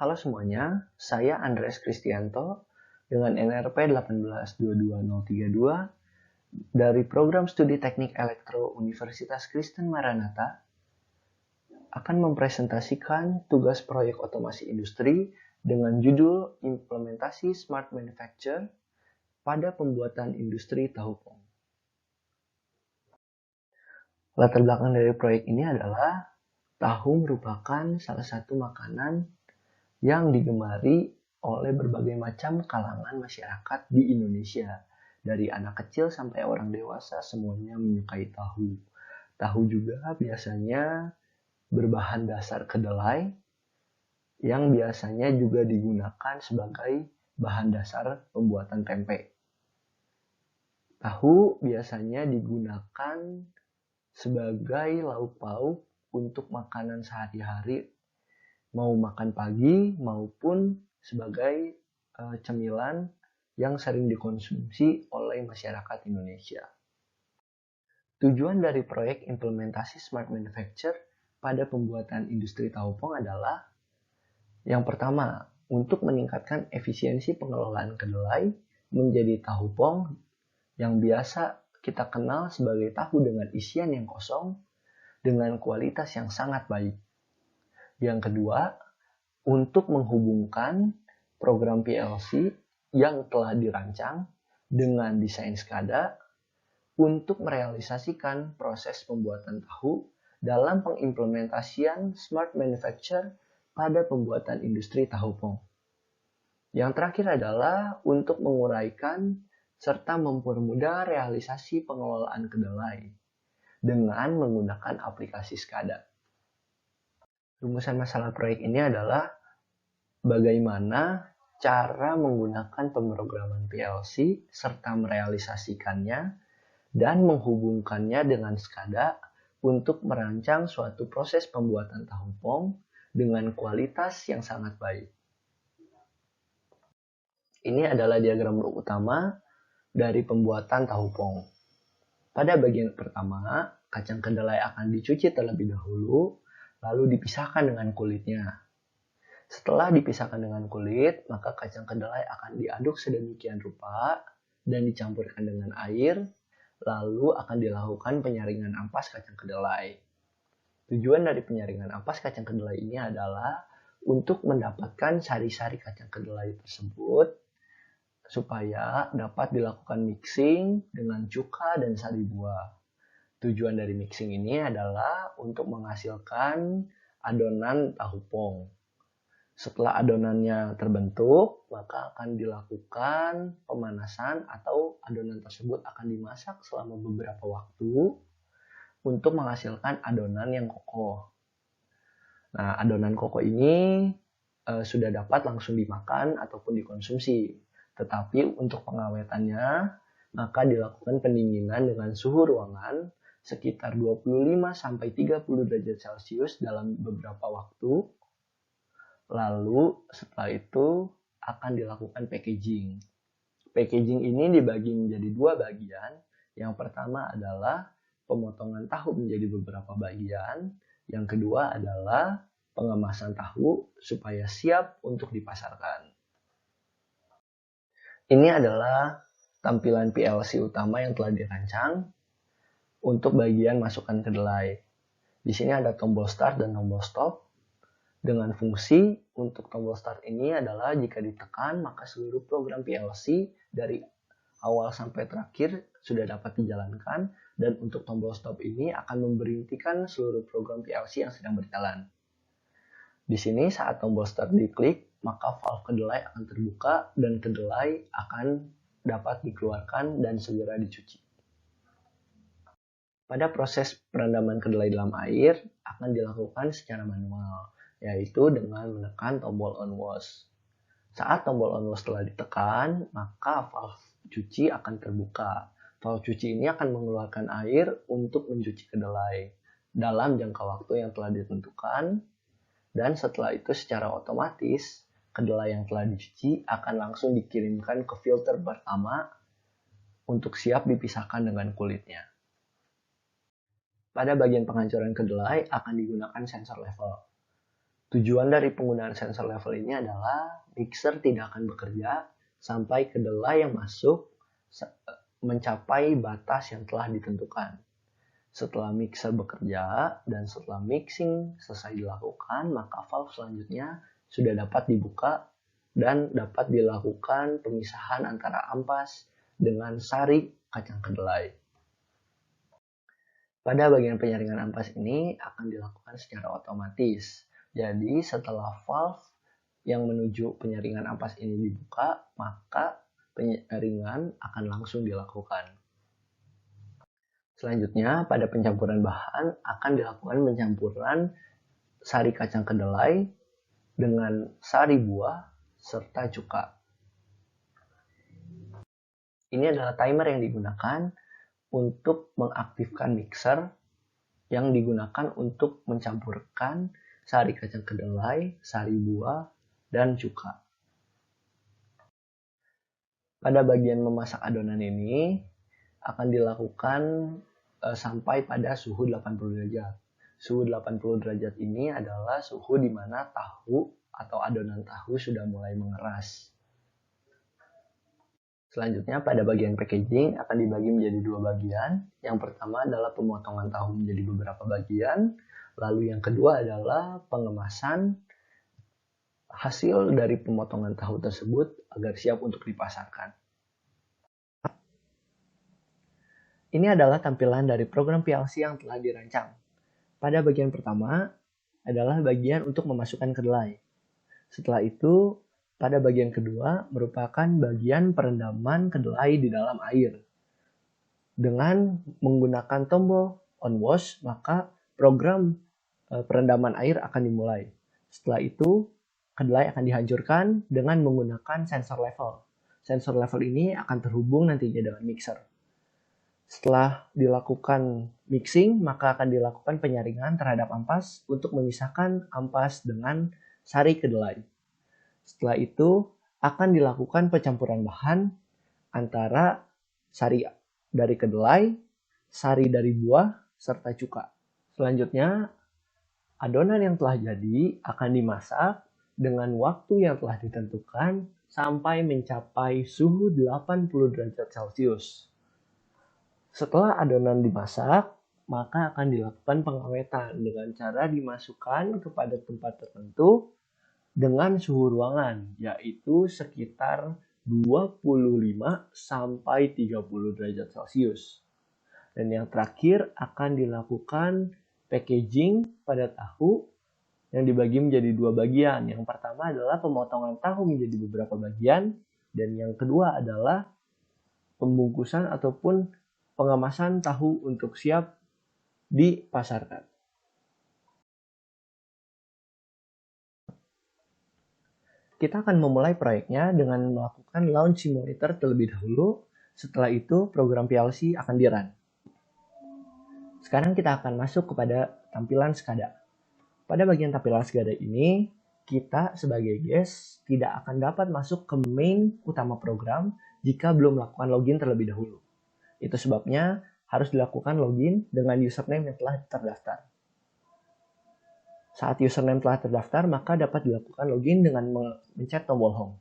Halo semuanya, saya Andreas Kristianto dengan NRP 1822032 dari Program Studi Teknik Elektro Universitas Kristen Maranatha akan mempresentasikan tugas proyek otomasi industri dengan judul Implementasi Smart Manufacture pada pembuatan industri tahu pong. Latar belakang dari proyek ini adalah tahu merupakan salah satu makanan yang digemari oleh berbagai macam kalangan masyarakat di Indonesia. Dari anak kecil sampai orang dewasa semuanya menyukai tahu. Tahu juga biasanya berbahan dasar kedelai yang biasanya juga digunakan sebagai bahan dasar pembuatan tempe. Tahu biasanya digunakan sebagai lauk pauk untuk makanan sehari-hari, mau makan pagi maupun sebagai cemilan yang sering dikonsumsi oleh masyarakat Indonesia. Tujuan dari proyek implementasi Smart Manufacture pada pembuatan industri tahu pong adalah yang pertama, untuk meningkatkan efisiensi pengelolaan kedelai menjadi tahu pong yang biasa kita kenal sebagai tahu dengan isian yang kosong dengan kualitas yang sangat baik. Yang kedua, untuk menghubungkan program PLC yang telah dirancang dengan desain SCADA untuk merealisasikan proses pembuatan tahu dalam pengimplementasian Smart Manufacture pada pembuatan industri tahu pong. Yang terakhir adalah untuk menguraikan serta mempermudah realisasi pengelolaan kedelai dengan menggunakan aplikasi SCADA. Rumusan masalah proyek ini adalah bagaimana cara menggunakan pemrograman PLC serta merealisasikannya dan menghubungkannya dengan SCADA untuk merancang suatu proses pembuatan tahu pong dengan kualitas yang sangat baik. Ini adalah diagram utama dari pembuatan tahu pong. Pada bagian pertama, kacang kedelai akan dicuci terlebih dahulu, lalu dipisahkan dengan kulitnya. Setelah dipisahkan dengan kulit, maka kacang kedelai akan diaduk sedemikian rupa dan dicampurkan dengan air, lalu akan dilakukan penyaringan ampas kacang kedelai. Tujuan dari penyaringan ampas kacang kedelai ini adalah untuk mendapatkan sari-sari kacang kedelai tersebut supaya dapat dilakukan mixing dengan cuka dan sari buah. Tujuan dari mixing ini adalah untuk menghasilkan adonan tahu pong. Setelah adonannya terbentuk, maka akan dilakukan pemanasan atau adonan tersebut akan dimasak selama beberapa waktu untuk menghasilkan adonan yang kokoh. Nah, adonan kokoh ini sudah dapat langsung dimakan ataupun dikonsumsi. Tetapi untuk pengawetannya, maka dilakukan pendinginan dengan suhu ruangan sekitar 25-30 derajat Celcius dalam beberapa waktu. Lalu setelah itu akan dilakukan packaging. Packaging ini dibagi menjadi dua bagian. Yang pertama adalah pemotongan tahu menjadi beberapa bagian. Yang kedua adalah pengemasan tahu supaya siap untuk dipasarkan. Ini adalah tampilan PLC utama yang telah dirancang untuk bagian masukkan kedelai. Di sini ada tombol start dan tombol stop. Dengan fungsi untuk tombol start ini adalah jika ditekan maka seluruh program PLC dari awal sampai terakhir sudah dapat dijalankan, dan untuk tombol stop ini akan memberhentikan seluruh program PLC yang sedang berjalan. Di sini saat tombol start diklik, maka valve kedelai akan terbuka dan kedelai akan dapat dikeluarkan dan segera dicuci. Pada proses perendaman kedelai dalam air akan dilakukan secara manual, yaitu dengan menekan tombol on wash. Saat tombol on wash telah ditekan, maka valve cuci akan terbuka. Valve cuci ini akan mengeluarkan air untuk mencuci kedelai dalam jangka waktu yang telah ditentukan, dan setelah itu secara otomatis kedelai yang telah dicuci akan langsung dikirimkan ke filter pertama untuk siap dipisahkan dengan kulitnya. Pada bagian penghancuran kedelai akan digunakan sensor level. Tujuan dari penggunaan sensor level ini adalah mixer tidak akan bekerja sampai kedelai yang masuk mencapai batas yang telah ditentukan. Setelah mixer bekerja dan setelah mixing selesai dilakukan, maka valve selanjutnya sudah dapat dibuka dan dapat dilakukan pemisahan antara ampas dengan sari kacang kedelai. Pada bagian penyaringan ampas ini akan dilakukan secara otomatis. Jadi setelah valve yang menuju penyaringan ampas ini dibuka, maka penyaringan akan langsung dilakukan. Selanjutnya, pada pencampuran bahan akan dilakukan pencampuran sari kacang kedelai dengan sari buah serta cuka. Ini adalah timer yang digunakan untuk mengaktifkan mixer yang digunakan untuk mencampurkan sari kacang kedelai, sari buah, dan cuka. Pada bagian memasak adonan ini akan dilakukan sampai pada suhu 80 derajat. Suhu 80 derajat ini adalah suhu di mana tahu atau adonan tahu sudah mulai mengeras. Selanjutnya pada bagian packaging akan dibagi menjadi dua bagian. Yang pertama adalah pemotongan tahu menjadi beberapa bagian. Lalu yang kedua adalah pengemasan hasil dari pemotongan tahu tersebut agar siap untuk dipasarkan. Ini adalah tampilan dari program PLC yang telah dirancang. Pada bagian pertama adalah bagian untuk memasukkan kedelai. Setelah itu, pada bagian kedua merupakan bagian perendaman kedelai di dalam air. Dengan menggunakan tombol on wash, maka program perendaman air akan dimulai. Setelah itu, kedelai akan dihancurkan dengan menggunakan sensor level. Sensor level ini akan terhubung nantinya dengan mixer. Setelah dilakukan mixing, maka akan dilakukan penyaringan terhadap ampas untuk memisahkan ampas dengan sari kedelai. Setelah itu, akan dilakukan pencampuran bahan antara sari dari kedelai, sari dari buah, serta cuka. Selanjutnya, adonan yang telah jadi akan dimasak dengan waktu yang telah ditentukan sampai mencapai suhu 80 derajat Celcius. Setelah adonan dimasak, maka akan dilakukan pengawetan dengan cara dimasukkan kepada tempat tertentu dengan suhu ruangan, yaitu sekitar 25 sampai 30 derajat Celcius. Dan yang terakhir akan dilakukan packaging pada tahu yang dibagi menjadi dua bagian. Yang pertama adalah pemotongan tahu menjadi beberapa bagian, dan yang kedua adalah pembungkusan ataupun pengemasan tahu untuk siap dipasarkan. Kita akan memulai proyeknya dengan melakukan launch simulator terlebih dahulu. Setelah itu, program PLC akan di-run. Sekarang kita akan masuk kepada tampilan SCADA. Pada bagian tampilan SCADA ini, kita sebagai guest tidak akan dapat masuk ke main utama program jika belum melakukan login terlebih dahulu. Itu sebabnya harus dilakukan login dengan username yang telah terdaftar. Saat username telah terdaftar, maka dapat dilakukan login dengan mencet tombol home.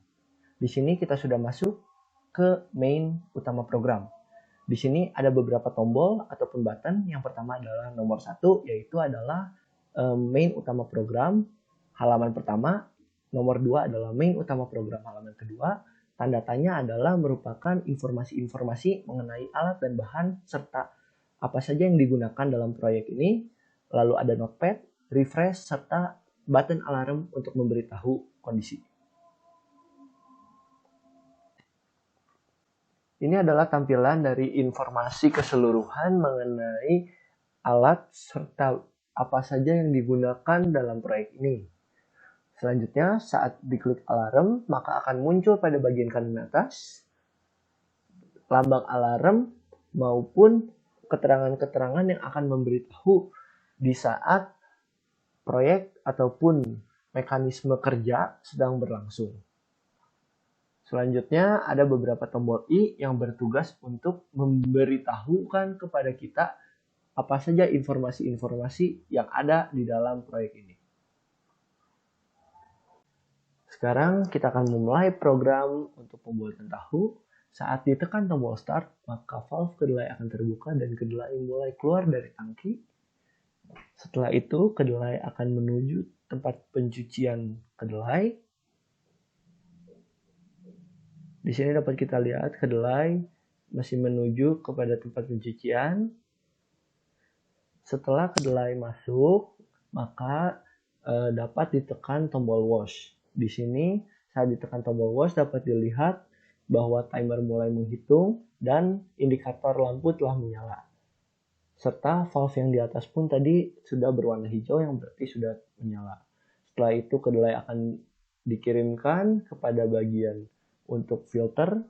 Di sini kita sudah masuk ke main utama program. Di sini ada beberapa tombol ataupun button. Yang pertama adalah nomor 1, yaitu adalah main utama program halaman pertama. Nomor 2 adalah main utama program halaman kedua. Tanda tanya adalah merupakan informasi-informasi mengenai alat dan bahan serta apa saja yang digunakan dalam proyek ini. Lalu ada notepad, refresh, serta button alarm untuk memberitahu kondisi. Ini adalah tampilan dari informasi keseluruhan mengenai alat serta apa saja yang digunakan dalam proyek ini. Selanjutnya, saat diklik alarm, maka akan muncul pada bagian kanan atas lambang alarm maupun keterangan-keterangan yang akan memberitahu di saat proyek ataupun mekanisme kerja sedang berlangsung. Selanjutnya, ada beberapa tombol I yang bertugas untuk memberitahukan kepada kita apa saja informasi-informasi yang ada di dalam proyek ini. Sekarang kita akan memulai program untuk pembuatan tahu. Saat ditekan tombol start, maka valve kedelai akan terbuka dan kedelai mulai keluar dari tangki. Setelah itu, kedelai akan menuju tempat pencucian kedelai. Di sini dapat kita lihat kedelai masih menuju kepada tempat pencucian. Setelah kedelai masuk, maka dapat ditekan tombol wash. Di sini saat ditekan tombol wash dapat dilihat bahwa timer mulai menghitung dan indikator lampu telah menyala. Serta valve yang di atas pun tadi sudah berwarna hijau yang berarti sudah menyala. Setelah itu kedelai akan dikirimkan kepada bagian untuk filter,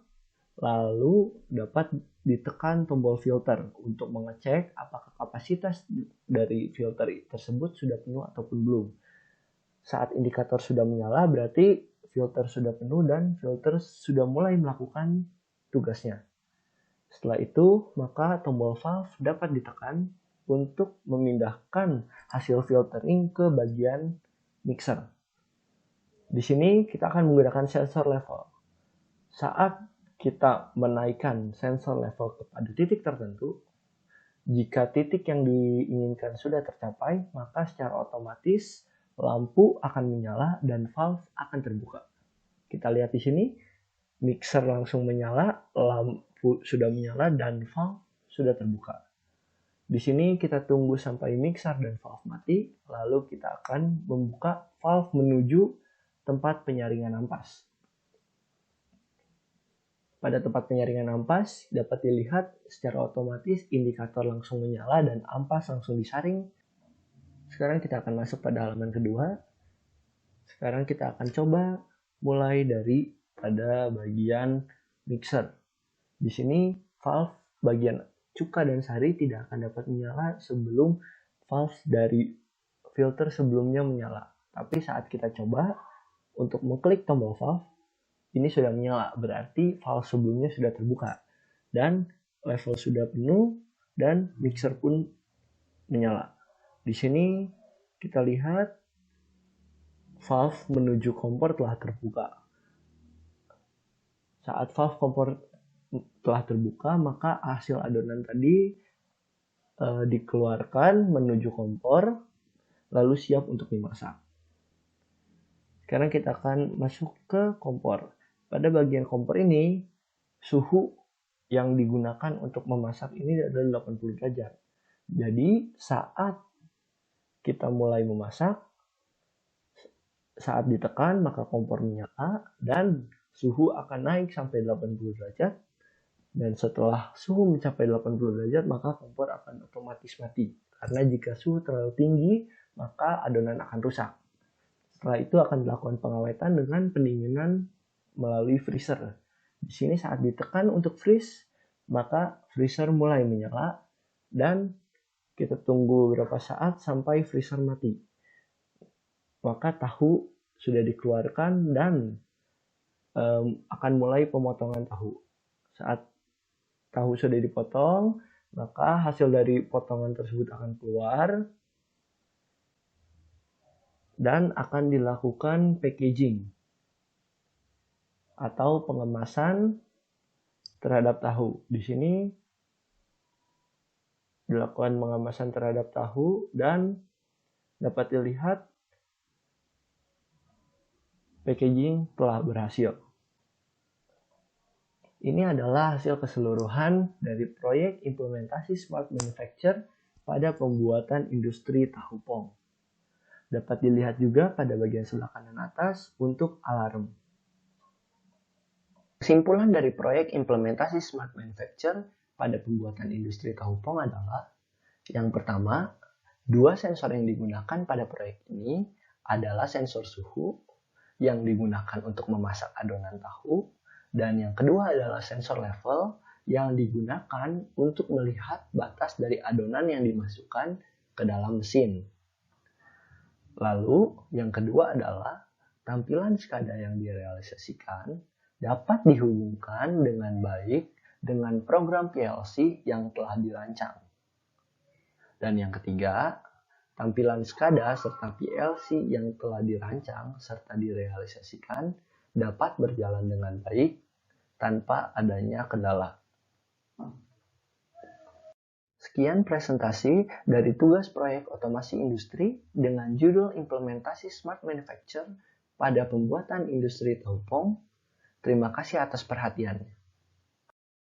lalu dapat ditekan tombol filter untuk mengecek apakah kapasitas dari filter tersebut sudah penuh ataupun belum. Saat indikator sudah menyala berarti filter sudah penuh dan filter sudah mulai melakukan tugasnya. Setelah itu, maka tombol valve dapat ditekan untuk memindahkan hasil filtering ke bagian mixer. Di sini kita akan menggunakan sensor level. Saat kita menaikkan sensor level kepada titik tertentu, jika titik yang diinginkan sudah tercapai, maka secara otomatis lampu akan menyala dan valve akan terbuka. Kita lihat di sini, mixer langsung menyala, lampu sudah menyala dan valve sudah terbuka. Di sini kita tunggu sampai mixer dan valve mati, lalu kita akan membuka valve menuju tempat penyaringan ampas. Pada tempat penyaringan ampas dapat dilihat secara otomatis indikator langsung menyala dan ampas langsung disaring. Sekarang kita akan masuk pada halaman kedua. Sekarang kita akan coba mulai dari pada bagian mixer. Di sini valve bagian cuka dan sari tidak akan dapat menyala sebelum valve dari filter sebelumnya menyala. Tapi saat kita coba untuk mengklik tombol valve, ini sudah menyala, berarti valve sebelumnya sudah terbuka dan level sudah penuh dan mixer pun menyala. Di sini kita lihat valve menuju kompor telah terbuka. Saat valve kompor telah terbuka, maka hasil adonan tadi dikeluarkan menuju kompor, lalu siap untuk dimasak. Sekarang kita akan masuk ke kompor. Pada bagian kompor ini, suhu yang digunakan untuk memasak ini adalah 80 derajat. Jadi saat kita mulai memasak, saat ditekan maka kompor menyala dan suhu akan naik sampai 80 derajat. Dan setelah suhu mencapai 80 derajat maka kompor akan otomatis mati. Karena jika suhu terlalu tinggi maka adonan akan rusak. Setelah itu akan dilakukan pengawetan dengan pendinginan melalui freezer. Di sini saat ditekan untuk freeze, maka freezer mulai menyala dan kita tunggu beberapa saat sampai freezer mati. Maka tahu sudah dikeluarkan dan akan mulai pemotongan tahu. Saat tahu sudah dipotong, maka hasil dari potongan tersebut akan keluar dan akan dilakukan packaging atau pengemasan terhadap tahu. Di sini dilakukan pengemasan terhadap tahu dan dapat dilihat packaging telah berhasil. Ini adalah hasil keseluruhan dari proyek implementasi Smart Manufacture pada pembuatan industri tahu pong. Dapat dilihat juga pada bagian sebelah kanan atas untuk alarm. Kesimpulan dari proyek implementasi Smart Manufacture pada pembuatan industri tahu pong adalah yang pertama, dua sensor yang digunakan pada proyek ini adalah sensor suhu yang digunakan untuk memasak adonan tahu, dan yang kedua adalah sensor level yang digunakan untuk melihat batas dari adonan yang dimasukkan ke dalam mesin. Lalu yang kedua adalah tampilan SCADA yang direalisasikan dapat dihubungkan dengan baik dengan program PLC yang telah dirancang. Dan yang ketiga, Tampilan SCADA serta PLC yang telah dirancang serta direalisasikan dapat berjalan dengan baik tanpa adanya kendala. Sekian presentasi dari tugas proyek otomasi industri dengan judul Implementasi Smart Manufacture pada pembuatan industri tahu pong. Terima kasih atas perhatiannya.